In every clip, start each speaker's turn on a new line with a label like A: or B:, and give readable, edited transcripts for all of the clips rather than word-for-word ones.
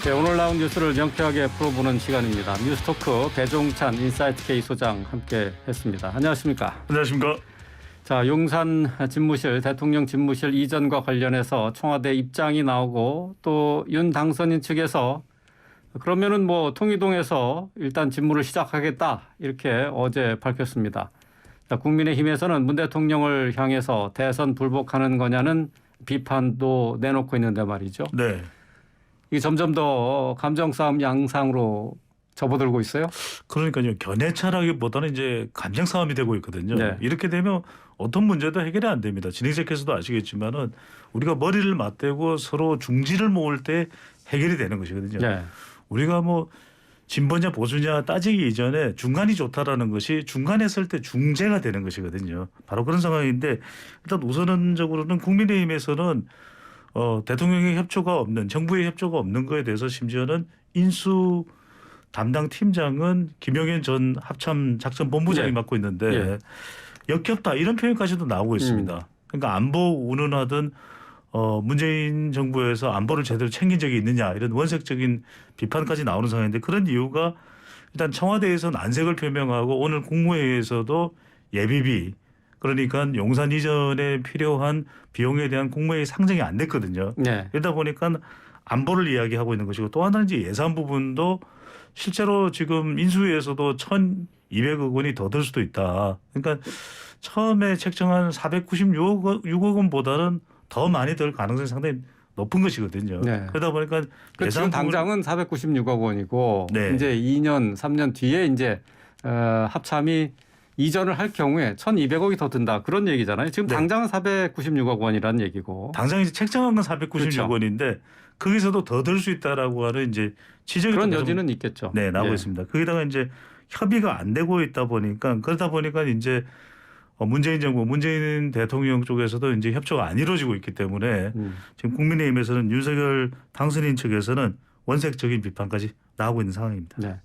A: 네, 오늘 나온 뉴스를 명쾌하게 풀어보는 시간입니다. 뉴스토크 배종찬 인사이트 K 소장 함께했습니다. 안녕하십니까?
B: 안녕하십니까?
A: 자, 용산 집무실 대통령 집무실 이전과 관련해서 청와대 입장이 나오고 또 윤 당선인 측에서 그러면은 뭐 통이동에서 일단 집무를 시작하겠다 이렇게 어제 밝혔습니다. 자, 국민의힘에서는 문 대통령을 향해서 대선 불복하는 거냐는 비판도 내놓고 있는데 말이죠.
B: 네.
A: 이게 점점 더 감정 싸움 양상으로 접어들고 있어요.
B: 그러니까요. 견해차라기보다는 이제 감정 싸움이 되고 있거든요.
A: 네.
B: 이렇게 되면 어떤 문제도 해결이 안 됩니다. 진행자께서도 아시겠지만은 우리가 머리를 맞대고 서로 중지를 모을 때 해결이 되는 것이거든요.
A: 네.
B: 우리가 뭐 진보냐 보수냐 따지기 이전에 중간이 좋다라는 것이 중간에 설 때 중재가 되는 것이거든요. 바로 그런 상황인데 일단 우선적으로는 국민의힘에서는 대통령의 협조가 없는 정부의 협조가 없는 거에 대해서 심지어는 인수 담당 팀장은 김용현 전 합참 작전본부장이
A: 예.
B: 맡고 있는데
A: 예.
B: 역겹다 이런 표현까지도 나오고 있습니다. 그러니까 안보 운운하던 문재인 정부에서 안보를 제대로 챙긴 적이 있느냐 이런 원색적인 비판까지 나오는 상황인데 그런 이유가 일단 청와대에서는 안색을 표명하고 오늘 국무회의에서도 예비비 그러니까 용산 이전에 필요한 비용에 대한 국무회의 상정이 안 됐거든요.
A: 네.
B: 그러다 보니까 안보를 이야기하고 있는 것이고 또 하나는 이제 예산 부분도 실제로 지금 인수위에서도 1,200억 원이 더 들 수도 있다. 그러니까 처음에 책정한 496억 원보다는 더 많이 들 가능성이 상당히 높은 것이거든요.
A: 네.
B: 그러다 보니까
A: 그 지금 당장은 496억 원이고
B: 네.
A: 이제 2년, 3년 뒤에 이제 합참이 이전을 할 경우에 1,200억이 더 든다 그런 얘기잖아요. 지금
B: 네.
A: 당장은 496억 원이라는 얘기고.
B: 당장 이제 책정한 건 496억 원인데 거기서도 더 들 수 있다라고 하는 이제 지적이
A: 그런
B: 좀
A: 여지는 있겠죠.
B: 네, 나오고
A: 예.
B: 있습니다. 거기다가 이제 협의가 안 되고 있다 보니까 그러다 보니까 이제 문재인 정부, 문재인 대통령 쪽에서도 이제 협조가 안 이루어지고 있기 때문에 지금 국민의힘에서는 윤석열 당선인 측에서는 원색적인 비판까지 나오고 있는 상황입니다.
A: 네.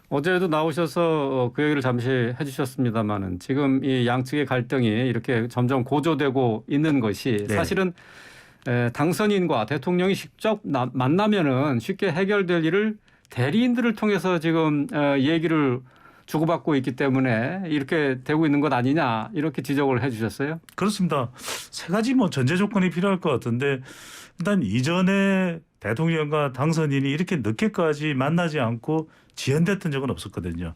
A: 어제도 나오셔서 그 얘기를 잠시 해주셨습니다만은 지금 이 양측의 갈등이 이렇게 점점 고조되고 있는 것이
B: 네.
A: 사실은 당선인과 대통령이 직접 만나면은 쉽게 해결될 일을 대리인들을 통해서 지금 얘기를 주고받고 있기 때문에 이렇게 되고 있는 것 아니냐 이렇게 지적을 해주셨어요.
B: 그렇습니다. 세 가지 뭐 전제 조건이 필요할 것 같은데 일단 이전에 대통령과 당선인이 이렇게 늦게까지 만나지 않고 지연됐던 적은 없었거든요.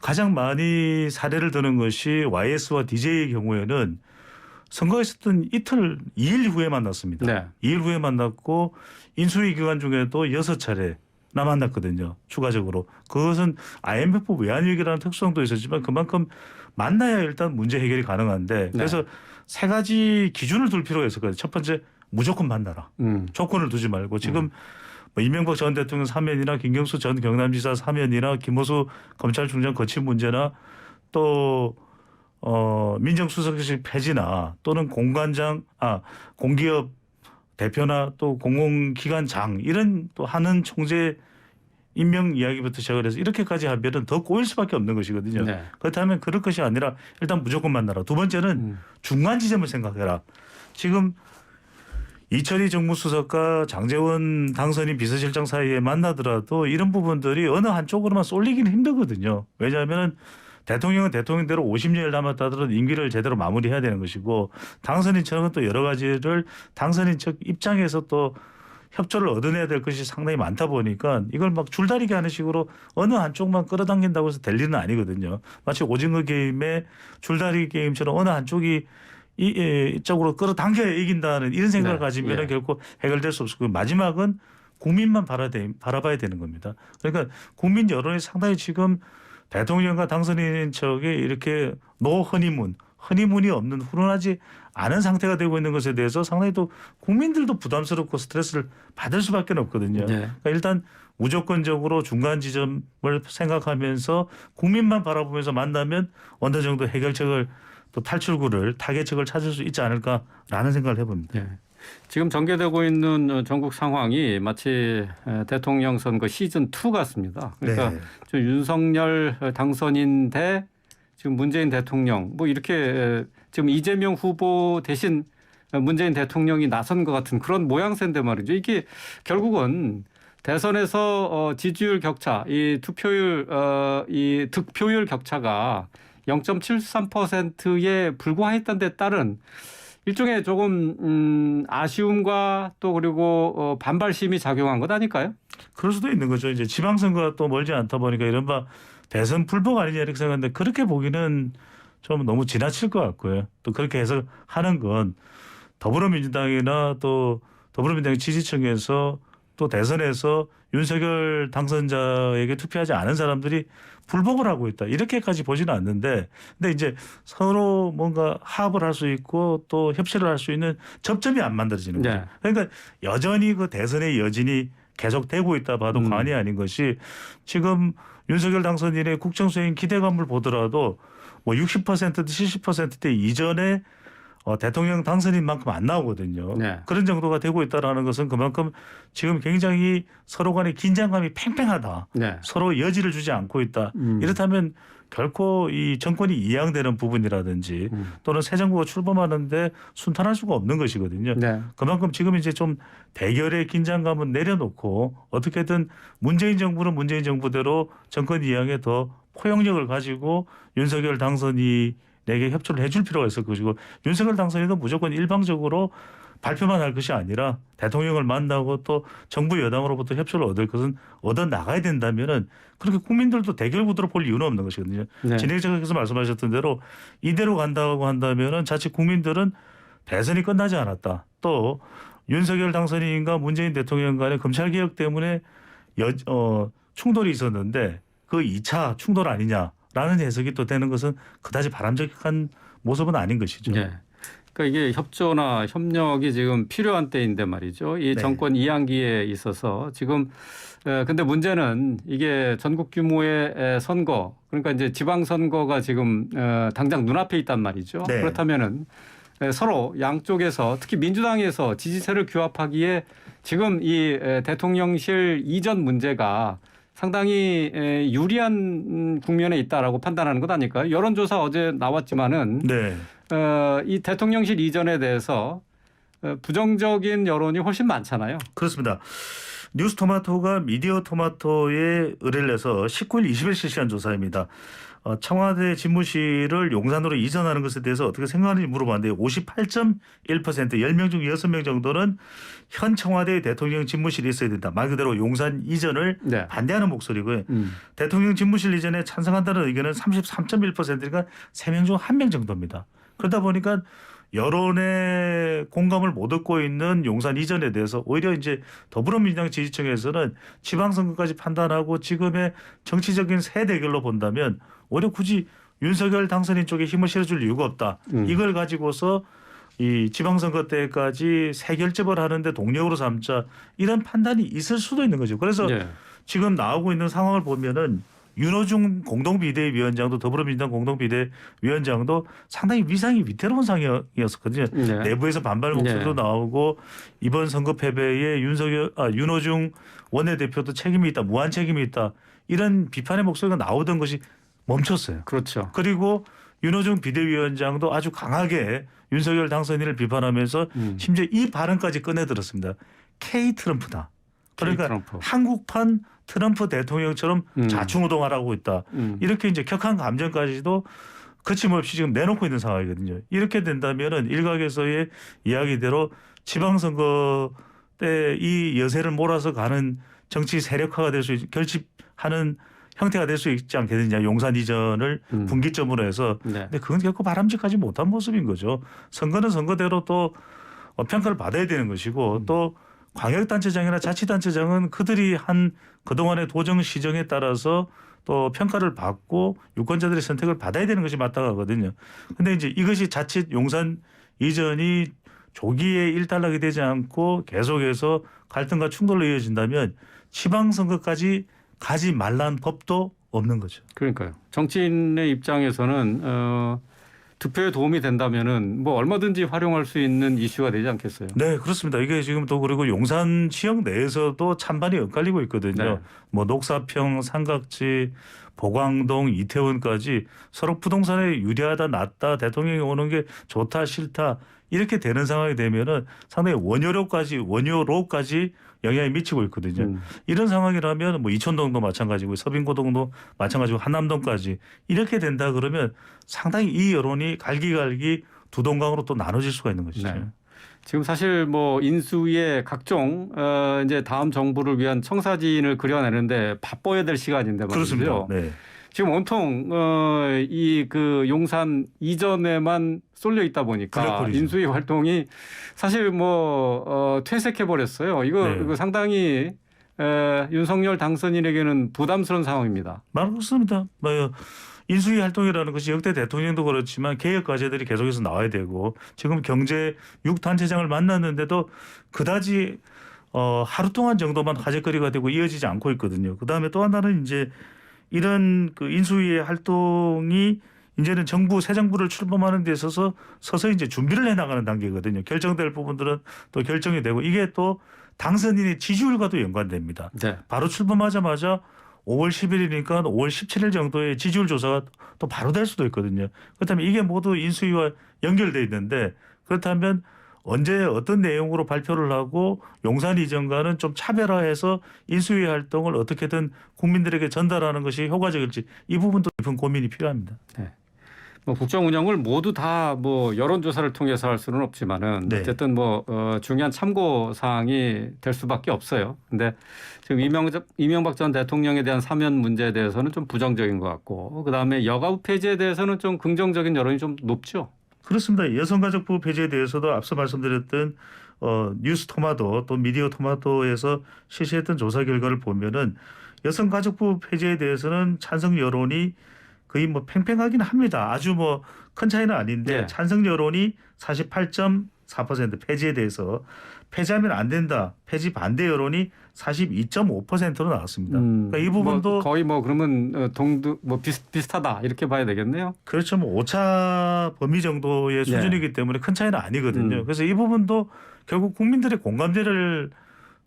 B: 가장 많이 사례를 드는 것이 YS와 DJ의 경우에는 선거가 있었던 이틀 2일 후에 만났습니다.
A: 네.
B: 2일 후에 만났고 인수위 기간 중에도 6차례나 만났거든요. 추가적으로. 그것은 IMF 외환위기라는 특성도 있었지만 그만큼 만나야 일단 문제 해결이 가능한데 그래서 세 가지 기준을 둘 필요가 있을 거예요. 첫 번째 무조건 만나라. 조건을 두지 말고 지금 뭐 이명박 전 대통령 사면이나 김경수 전 경남지사 사면이나 김호수 검찰총장 거취 문제나 또 민정수석실 폐지나 또는 공기업 대표나 또 공공기관장 이런 또 하는 총재 임명 이야기부터 시작을 해서 이렇게까지 하면은 더 꼬일 수밖에 없는 것이거든요.
A: 네.
B: 그렇다면 그럴 것이 아니라 일단 무조건 만나라. 두 번째는 중간 지점을 생각해라. 지금 이철희 정무수석과 장제원 당선인 비서실장 사이에 만나더라도 이런 부분들이 어느 한쪽으로만 쏠리기는 힘들거든요. 왜냐하면 대통령은 대통령대로 50년을 남았다 하더라도 임기를 제대로 마무리해야 되는 것이고 당선인 측은 또 여러 가지를 당선인 측 입장에서 또 협조를 얻어내야 될 것이 상당히 많다 보니까 이걸 막 줄다리기 하는 식으로 어느 한쪽만 끌어당긴다고 해서 될 일은 아니거든요. 마치 오징어 게임의 줄다리기 게임처럼 어느 한쪽이 이쪽으로 끌어당겨야 이긴다는 이런 생각을 가지면
A: 예.
B: 결코 해결될 수 없고 마지막은 국민만 바라봐야 되는 겁니다. 그러니까 국민 여론이 상당히 지금 대통령과 당선인 측에 이렇게 허니문이 없는 훈훈하지 않은 상태가 되고 있는 것에 대해서 상당히 또 국민들도 부담스럽고 스트레스를 받을 수밖에 없거든요.
A: 네.
B: 그러니까 일단 무조건적으로 중간 지점을 생각하면서 국민만 바라보면서 만나면 어느 정도 해결책을 또 타개책을 찾을 수 있지 않을까라는 생각을 해봅니다.
A: 네. 지금 전개되고 있는 전국 상황이 마치 대통령 선거 시즌 2 같습니다. 그러니까
B: 네.
A: 좀 윤석열 당선인 대 지금 문재인 대통령 뭐 이렇게 지금 이재명 후보 대신 문재인 대통령이 나선 것 같은 그런 모양새인데 말이죠. 이게 결국은 대선에서 지지율 격차, 이 투표율, 이 득표율 격차가 0.73%에 불과했던 데 따른 일종의 조금 아쉬움과 또 그리고 반발심이 작용한 것 아닐까요?
B: 그럴 수도 있는 거죠. 이제 지방선거가 또 멀지 않다 보니까 이른바 대선 불복 아니냐 이렇게 생각하는데 그렇게 보기는 좀 너무 지나칠 것 같고요. 또 그렇게 해석하는 건 더불어민주당이나 또 더불어민주당 지지층에서 또 대선에서 윤석열 당선자에게 투표하지 않은 사람들이 불복을 하고 있다. 이렇게까지 보지는 않는데 근데 이제 서로 뭔가 합을 할 수 있고 또 협치를 할 수 있는 접점이 안 만들어지는 거예요.
A: 네.
B: 그러니까 여전히 그 대선의 여진이 계속되고 있다 봐도 과언이 아닌 것이 지금 윤석열 당선인의 국정수행 기대감을 보더라도 뭐 60%대 70%대 이전에 대통령 당선인만큼 안 나오거든요.
A: 네.
B: 그런 정도가 되고 있다는 것은 그만큼 지금 굉장히 서로 간의 긴장감이 팽팽하다.
A: 네.
B: 서로 여지를 주지 않고 있다. 이렇다면 결코 이 정권이 이양되는 부분이라든지 또는 새 정부가 출범하는데 순탄할 수가 없는 것이거든요.
A: 네.
B: 그만큼 지금 이제 좀 대결의 긴장감은 내려놓고 어떻게든 문재인 정부는 문재인 정부대로 정권 이양에 더 포용력을 가지고 윤석열 당선인에게 협조를 해줄 필요가 있을 것이고 윤석열 당선인도 무조건 일방적으로 발표만 할 것이 아니라 대통령을 만나고 또 정부 여당으로부터 협조를 얻을 것은 얻어 나가야 된다면은 그렇게 국민들도 대결 구도로 볼 이유는 없는 것이거든요.
A: 네.
B: 진행자께서 말씀하셨던 대로 이대로 간다고 한다면은 자칫 국민들은 대선이 끝나지 않았다. 또 윤석열 당선인과 문재인 대통령 간의 검찰 개혁 때문에 충돌이 있었는데 그 2차 충돌 아니냐라는 해석이 또 되는 것은 그다지 바람직한 모습은 아닌 것이죠.
A: 네. 그러니까 이게 협조나 협력이 지금 필요한 때인데 말이죠. 이
B: 네.
A: 정권 이양기에 있어서 지금 근데 문제는 이게 전국 규모의 선거 그러니까 이제 지방선거가 지금 당장 눈앞에 있단 말이죠.
B: 네.
A: 그렇다면은 서로 양쪽에서 특히 민주당에서 지지세를 규합하기에 지금 이 대통령실 이전 문제가 상당히 유리한 국면에 있다라고 판단하는 것 아닐까요? 여론조사 어제 나왔지만은
B: 네.
A: 이 대통령실 이전에 대해서 부정적인 여론이 훨씬 많잖아요.
B: 그렇습니다. 뉴스토마토가 미디어토마토에 의뢰를 해서 19일 20일 실시한 조사입니다. 청와대 집무실을 용산으로 이전하는 것에 대해서 어떻게 생각하는지 물어봤는데 58.1% 10명 중 6명 정도는 현 청와대 대통령 집무실이 있어야 된다. 말 그대로 용산 이전을
A: 네.
B: 반대하는 목소리고요. 대통령 집무실 이전에 찬성한다는 의견은 33.1%니까 3명 중 1명 정도입니다. 그러다 보니까 여론의 공감을 못 얻고 있는 용산 이전에 대해서 오히려 이제 더불어민주당 지지층에서는 지방선거까지 판단하고 지금의 정치적인 새 대결로 본다면 오히려 굳이 윤석열 당선인 쪽에 힘을 실어줄 이유가 없다. 이걸 가지고서 이 지방선거 때까지 새 결집을 하는데 동력으로 삼자 이런 판단이 있을 수도 있는 거죠. 그래서
A: 네.
B: 지금 나오고 있는 상황을 보면은 윤호중 공동비대위원장도 더불어민주당 공동비대위원장도 상당히 위상이 위태로운 상황이었거든요.
A: 네.
B: 내부에서 반발 목소리도
A: 네.
B: 나오고 이번 선거 패배에 윤호중 원내대표도 책임이 있다. 무한 책임이 있다. 이런 비판의 목소리가 나오던 것이 멈췄어요.
A: 그렇죠.
B: 그리고 윤호중 비대위원장도 아주 강하게 윤석열 당선인을 비판하면서 심지어 이 발언까지 꺼내들었습니다. K 트럼프다. 그러니까
A: 트럼프.
B: 한국판 트럼프 대통령처럼 좌충우동하라고 있다. 이렇게 이제 격한 감정까지도 거침없이 지금 내놓고 있는 상황이거든요. 이렇게 된다면은 일각에서의 이야기대로 지방선거 때 이 여세를 몰아서 가는 정치 세력화가 될 수 결집하는 형태가 될 수 있지 않겠느냐. 용산 이전을 분기점으로 해서.
A: 네.
B: 근데 그건 결코 바람직하지 못한 모습인 거죠. 선거는 선거대로 또 평가를 받아야 되는 것이고 또 광역단체장이나 자치단체장은 그들이 한 그동안의 도정 시정에 따라서 또 평가를 받고 유권자들의 선택을 받아야 되는 것이 마땅하거든요. 그런데 이제 이것이 자칫 용산 이전이 조기에 일단락이 되지 않고 계속해서 갈등과 충돌로 이어진다면 지방선거까지 가지 말라는 법도 없는 거죠.
A: 그러니까요. 정치인의 입장에서는 득표에 도움이 된다면은 뭐 얼마든지 활용할 수 있는 이슈가 되지 않겠어요?
B: 네, 그렇습니다. 이게 지금 또 그리고 용산 지역 내에서도 찬반이 엇갈리고 있거든요.
A: 네.
B: 뭐 녹사평, 삼각지, 보광동, 이태원까지 서로 부동산에 유리하다, 낫다, 대통령이 오는 게 좋다, 싫다 이렇게 되는 상황이 되면은 상당히 원효로까지 영향이 미치고 있거든요. 이런 상황이라면 뭐 이촌동도 마찬가지고 서빙고동도 마찬가지고 한남동까지 이렇게 된다 그러면 상당히 이 여론이 갈기갈기 두 동강으로 또 나눠질 수가 있는 것이죠.
A: 네. 지금 사실 뭐 인수위의 각종 이제 다음 정부를 위한 청사진을 그려내는데 바빠야 될 시간인데 말이죠.
B: 그렇습니다. 네.
A: 지금 온통 이 그 용산 이전에만 쏠려 있다 보니까
B: 블랙홀이죠.
A: 인수위 활동이 사실 뭐 퇴색해 버렸어요. 이거,
B: 네.
A: 이거 상당히 윤석열 당선인에게는 부담스러운 상황입니다.
B: 맞습니다. 뭐 인수위 활동이라는 것이 역대 대통령도 그렇지만 개혁 과제들이 계속해서 나와야 되고 지금 경제 6단체장을 만났는데도 그다지 하루 동안 정도만 화제거리가 되고 이어지지 않고 있거든요. 그다음에 또 하나는 이제 이런 그 인수위의 활동이 이제는 정부 새 정부를 출범하는 데 있어서 서서히 이제 준비를 해나가는 단계거든요. 결정될 부분들은 또 결정이 되고 이게 또 당선인의 지지율과도 연관됩니다.
A: 네.
B: 바로 출범하자마자 5월 10일이니까 5월 17일 정도의 지지율 조사가 또 바로 될 수도 있거든요. 그렇다면 이게 모두 인수위와 연결돼 있는데 그렇다면 언제 어떤 내용으로 발표를 하고 용산 이전과는 좀 차별화해서 인수위 활동을 어떻게든 국민들에게 전달하는 것이 효과적일지 이 부분도 깊은 고민이 필요합니다.
A: 네. 뭐 국정 운영을 모두 다 뭐 여론조사를 통해서 할 수는 없지만은
B: 네.
A: 어쨌든 뭐 중요한 참고 사항이 될 수밖에 없어요. 근데 지금 이명박 전 대통령에 대한 사면 문제에 대해서는 좀 부정적인 것 같고 그다음에 여가부 폐지에 대해서는 좀 긍정적인 여론이 좀 높죠.
B: 그렇습니다. 여성가족부 폐지에 대해서도 앞서 말씀드렸던 뉴스 토마토 또 미디어 토마토에서 실시했던 조사 결과를 보면은 여성가족부 폐지에 대해서는 찬성 여론이 거의 뭐 팽팽하긴 합니다. 아주 뭐 큰 차이는 아닌데
A: 네.
B: 찬성 여론이 48.4% 폐지에 대해서 폐지하면 안 된다. 폐지 반대 여론이 42.5%로 나왔습니다. 그러니까 이 부분도
A: 뭐 거의 뭐 그러면 동두 뭐 비슷하다 이렇게 봐야 되겠네요.
B: 그렇죠. 뭐 오차 범위 정도의 수준이기 때문에 큰 차이는 아니거든요. 그래서 이 부분도 결국 국민들의 공감대를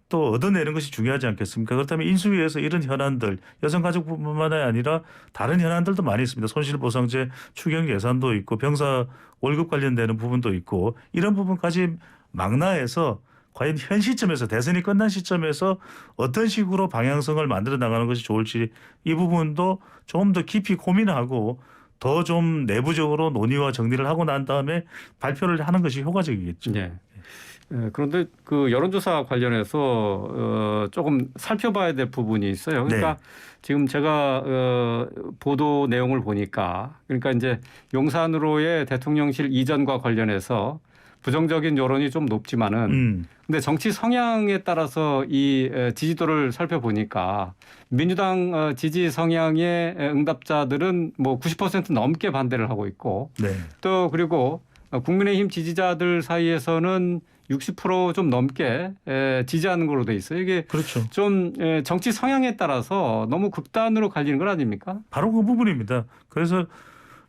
B: 또 얻어내는 것이 중요하지 않겠습니까? 그렇다면 인수위에서 이런 현안들 여성가족부뿐만 아니라 다른 현안들도 많이 있습니다. 손실보상제 추경 예산도 있고 병사 월급 관련되는 부분도 있고 이런 부분까지 망라해서 과연 현 시점에서 대선이 끝난 시점에서 어떤 식으로 방향성을 만들어 나가는 것이 좋을지 이 부분도 좀 더 깊이 고민하고 더 좀 내부적으로 논의와 정리를 하고 난 다음에 발표를 하는 것이 효과적이겠죠.
A: 네. 그런데 그 여론조사 관련해서 조금 살펴봐야 될 부분이 있어요. 그러니까
B: 네.
A: 지금 제가 보도 내용을 보니까 그러니까 이제 용산으로의 대통령실 이전과 관련해서 부정적인 여론이 좀 높지만은 근데 정치 성향에 따라서 이 지지도를 살펴보니까 민주당 지지 성향의 응답자들은 뭐 90% 넘게 반대를 하고 있고
B: 네.
A: 또 그리고 국민의힘 지지자들 사이에서는 60% 좀 넘게 지지하는 걸로 돼 있어요. 이게
B: 그렇죠.
A: 좀 정치 성향에 따라서 너무 극단으로 갈리는 건 아닙니까?
B: 바로 그 부분입니다. 그래서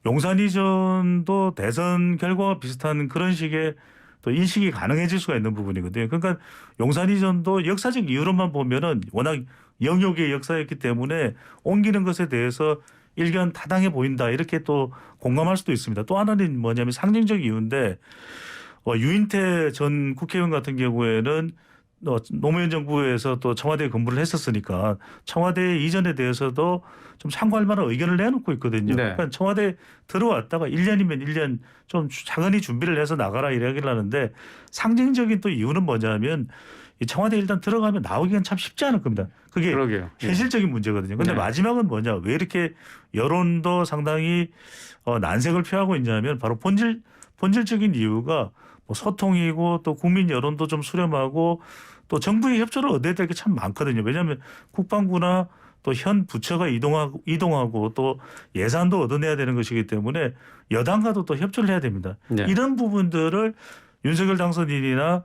B: 용산 이전도 대선 결과와 비슷한 그런 식의 또 인식이 가능해질 수가 있는 부분이거든요. 그러니까 용산 이전도 역사적 이유로만 보면은 워낙 영역의 역사였기 때문에 옮기는 것에 대해서 일견 타당해 보인다 이렇게 또 공감할 수도 있습니다. 또 하나는 뭐냐면 상징적 이유인데 유인태 전 국회의원 같은 경우에는 노무현 정부에서 또 청와대에 근무를 했었으니까 청와대 이전에 대해서도 좀 참고할 만한 의견을 내놓고 있거든요.
A: 네.
B: 그러니까 청와대 들어왔다가 1년이면 1년 좀 차근히 준비를 해서 나가라 이야기를 하는데 상징적인 또 이유는 뭐냐면 이 청와대 일단 들어가면 나오기는 참 쉽지 않을 겁니다. 그게
A: 그러게요.
B: 현실적인 문제거든요. 그런데
A: 네.
B: 마지막은 뭐냐? 왜 이렇게 여론도 상당히 난색을 표하고 있냐면 바로 본질적인 이유가 뭐 소통이고 또 국민 여론도 좀 수렴하고 또 정부의 협조를 얻어야 될 게 참 많거든요. 왜냐하면 국방부나 또 현 부처가 이동하고 또 예산도 얻어내야 되는 것이기 때문에 여당과도 또 협조를 해야 됩니다.
A: 네.
B: 이런 부분들을 윤석열 당선인이나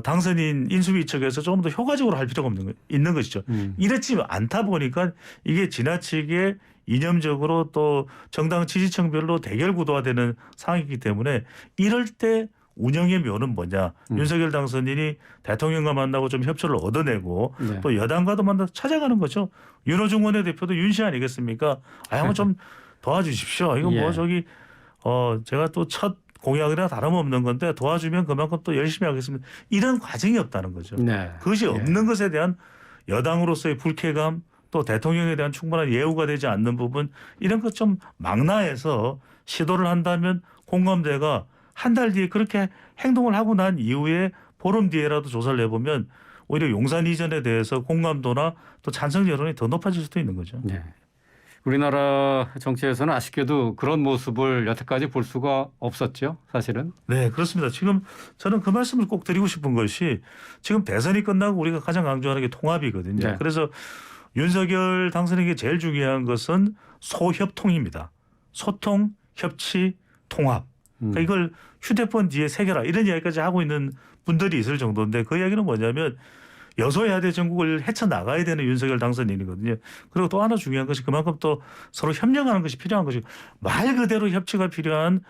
B: 당선인 인수위 측에서 조금 더 효과적으로 할 필요가 있는 것이죠. 이렇지 않다 보니까 이게 지나치게 이념적으로 또 정당 지지층별로 대결 구도화되는 상황이기 때문에 이럴 때 운영의 묘는 뭐냐. 윤석열 당선인이 대통령과 만나고 좀 협조를 얻어내고
A: 네.
B: 또 여당과도 만나서 찾아가는 거죠. 윤호중 원내대표도 윤씨 아니겠습니까? 한번 좀 도와주십시오. 이거
A: 예.
B: 뭐 제가 또 첫 공약이나 다름없는 건데 도와주면 그만큼 또 열심히 하겠습니다. 이런 과정이 없다는 거죠.
A: 네.
B: 그것이 없는 것에 대한 여당으로서의 불쾌감 또 대통령에 대한 충분한 예우가 되지 않는 부분 이런 것 좀 망라해서 시도를 한다면 공감대가 한 달 뒤에 그렇게 행동을 하고 난 이후에 보름 뒤에라도 조사를 해보면 오히려 용산 이전에 대해서 공감도나 또 찬성 여론이 더 높아질 수도 있는 거죠.
A: 네. 우리나라 정치에서는 아쉽게도 그런 모습을 여태까지 볼 수가 없었죠, 사실은.
B: 네, 그렇습니다. 지금 저는 그 말씀을 꼭 드리고 싶은 것이 지금 대선이 끝나고 우리가 가장 강조하는 게 통합이거든요.
A: 네.
B: 그래서 윤석열 당선인에게 제일 중요한 것은 소협통입니다. 소통, 협치, 통합. 그러니까 이걸 휴대폰 뒤에 새겨라 이런 이야기까지 하고 있는 분들이 있을 정도인데 그 이야기는 뭐냐면 여소야대 전국을 헤쳐나가야 되는 윤석열 당선인이거든요. 그리고 또 하나 중요한 것이 그만큼 또 서로 협력하는 것이 필요한 것이 말 그대로 협치가 필요한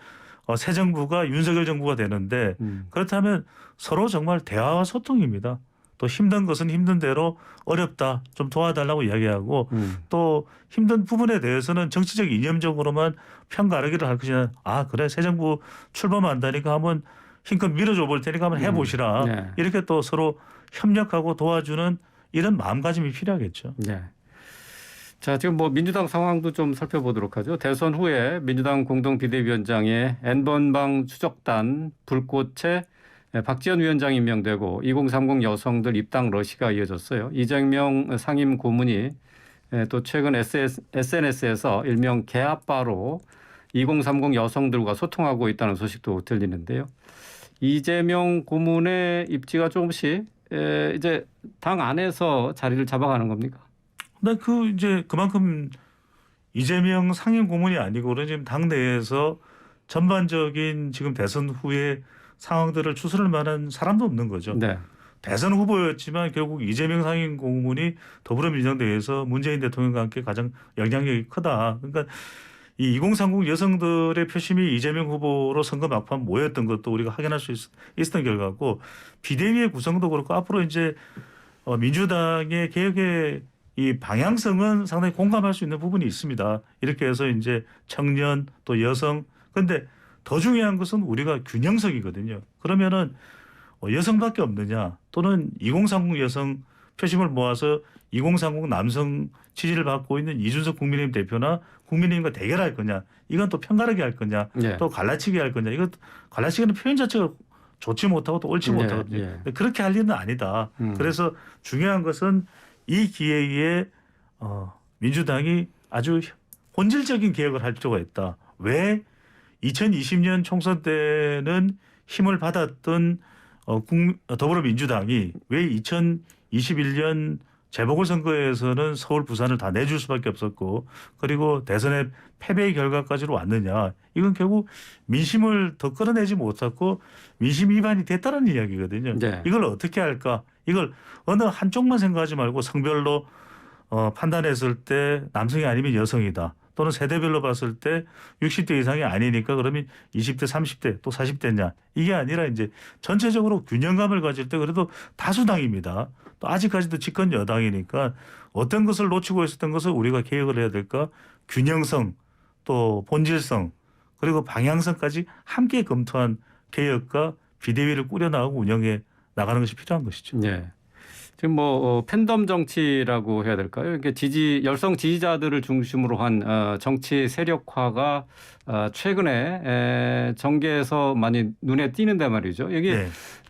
B: 새 정부가 윤석열 정부가 되는데 그렇다면 서로 정말 대화와 소통입니다. 또 힘든 것은 힘든 대로 어렵다 좀 도와달라고 이야기하고 또 힘든 부분에 대해서는 정치적 이념적으로만 편가르기를 할 것이냐 그래 새 정부 출범한다니까 한번 힘껏 밀어줘 볼 테니까 한번 해보시라
A: 네.
B: 이렇게 또 서로 협력하고 도와주는 이런 마음가짐이 필요하겠죠.
A: 네. 자, 지금 뭐 민주당 상황도 좀 살펴보도록 하죠. 대선 후에 민주당 공동비대위원장에 N번방 추적단 불꽃에 박지원 위원장이 임명되고 2030 여성들 입당 러시가 이어졌어요. 이재명 상임 고문이 또 최근 SNS에서 일명 개아빠로 2030 여성들과 소통하고 있다는 소식도 들리는데요. 이재명 고문의 입지가 조금씩 이제 당 안에서 자리를 잡아가는 겁니까?
B: 근데 그 이제 그만큼 이재명 상임 고문이 아니고 지금 당 내에서 전반적인 지금 대선 후에 상황들을 추스를 만한 사람도 없는 거죠.
A: 네.
B: 대선 후보였지만 결국 이재명 상임 고문이 더불어민주당 내에서 문재인 대통령과 함께 가장 영향력이 크다. 그러니까 이 2030 여성들의 표심이 이재명 후보로 선거 막판 모였던 것도 우리가 확인할 수 있었던 결과고 비대위의 구성도 그렇고 앞으로 이제 민주당의 개혁의 이 방향성은 상당히 공감할 수 있는 부분이 있습니다. 이렇게 해서 이제 청년 또 여성 그런데 더 중요한 것은 우리가 균형성이거든요. 그러면은 여성밖에 없느냐 또는 2030 여성 표심을 모아서 2030 남성 지지를 받고 있는 이준석 국민의힘 대표나 국민의힘과 대결할 거냐 이건 또 편가르기 할 거냐
A: 네.
B: 또 갈라치기 할 거냐 이거 갈라치기는 표현 자체가 좋지 못하고 또 옳지 못하거든요. 그렇게 할 일은 아니다. 그래서 중요한 것은 이 기회에 민주당이 아주 본질적인 개혁을 할 필요가 있다. 왜 2020년 총선 때는 힘을 받았던 더불어민주당이 왜 2021년 재보궐선거에서는 서울, 부산을 다 내줄 수밖에 없었고 그리고 대선의 패배의 결과까지로 왔느냐. 이건 결국 민심을 더 끌어내지 못했고 민심 위반이 됐다는 이야기거든요.
A: 네.
B: 이걸 어떻게 할까. 이걸 어느 한쪽만 생각하지 말고 성별로 판단했을 때 남성이 아니면 여성이다. 또는 세대별로 봤을 때 60대 이상이 아니니까 그러면 20대, 30대 또 40대냐. 이게 아니라 이제 전체적으로 균형감을 가질 때 그래도 다수당입니다. 또 아직까지도 집권 여당이니까 어떤 것을 놓치고 있었던 것을 우리가 개혁을 해야 될까? 균형성 또 본질성 그리고 방향성까지 함께 검토한 개혁과 비대위를 꾸려나가고 운영해 나가는 것이 필요한 것이죠.
A: 네. 지금 뭐 팬덤 정치라고 해야 될까요? 이게 열성 지지자들을 중심으로 한 정치 세력화가 최근에 정계에서 많이 눈에 띄는데 말이죠. 여기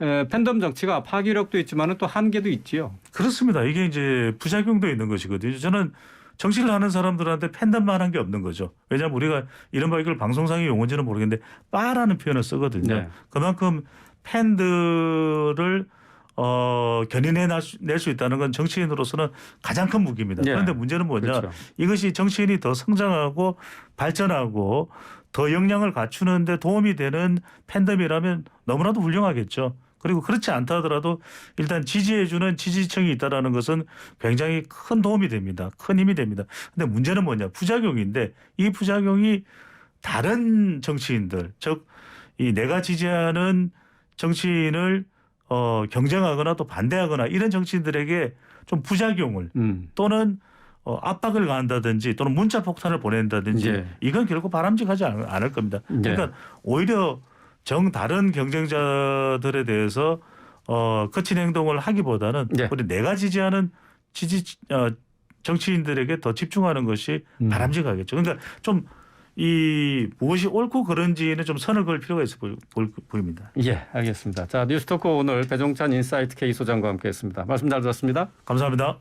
A: 팬덤 정치가 파괴력도 있지만은 또 한계도 있지요.
B: 그렇습니다. 이게 이제 부작용도 있는 것이거든요. 저는 정치를 하는 사람들한테 팬덤만 한 게 없는 거죠. 왜냐하면 우리가 이른바 이걸 방송상의 용어인지는 모르겠는데 빠라는 표현을 쓰거든요.
A: 네.
B: 그만큼 팬들을 견인해낼 수 있다는 건 정치인으로서는 가장 큰 무기입니다.
A: 네.
B: 그런데 문제는 뭐냐.
A: 그렇죠.
B: 이것이 정치인이 더 성장하고 발전하고 더 역량을 갖추는데 도움이 되는 팬덤이라면 너무나도 훌륭하겠죠. 그리고 그렇지 않다 하더라도 일단 지지해주는 지지층이 있다는 것은 굉장히 큰 도움이 됩니다. 큰 힘이 됩니다. 근데 문제는 뭐냐. 부작용인데 이 부작용이 다른 정치인들 즉 이 내가 지지하는 정치인을 경쟁하거나 또 반대하거나 이런 정치인들에게 좀 부작용을 또는 압박을 가한다든지 또는 문자 폭탄을 보낸다든지
A: 네.
B: 이건 결코 바람직하지 않을 겁니다. 그러니까 오히려 다른 경쟁자들에 대해서 거친 행동을 하기보다는
A: 예.
B: 우리 내가 지지하는 정치인들에게 더 집중하는 것이 바람직하겠죠. 그러니까 좀 이 무엇이 옳고 그른지는 좀 선을 그을 필요가 있어 보입니다.
A: 예, 알겠습니다. 자, 뉴스토크 오늘 배종찬 인사이트 K 소장과 함께했습니다. 말씀 잘 들었습니다.
B: 감사합니다.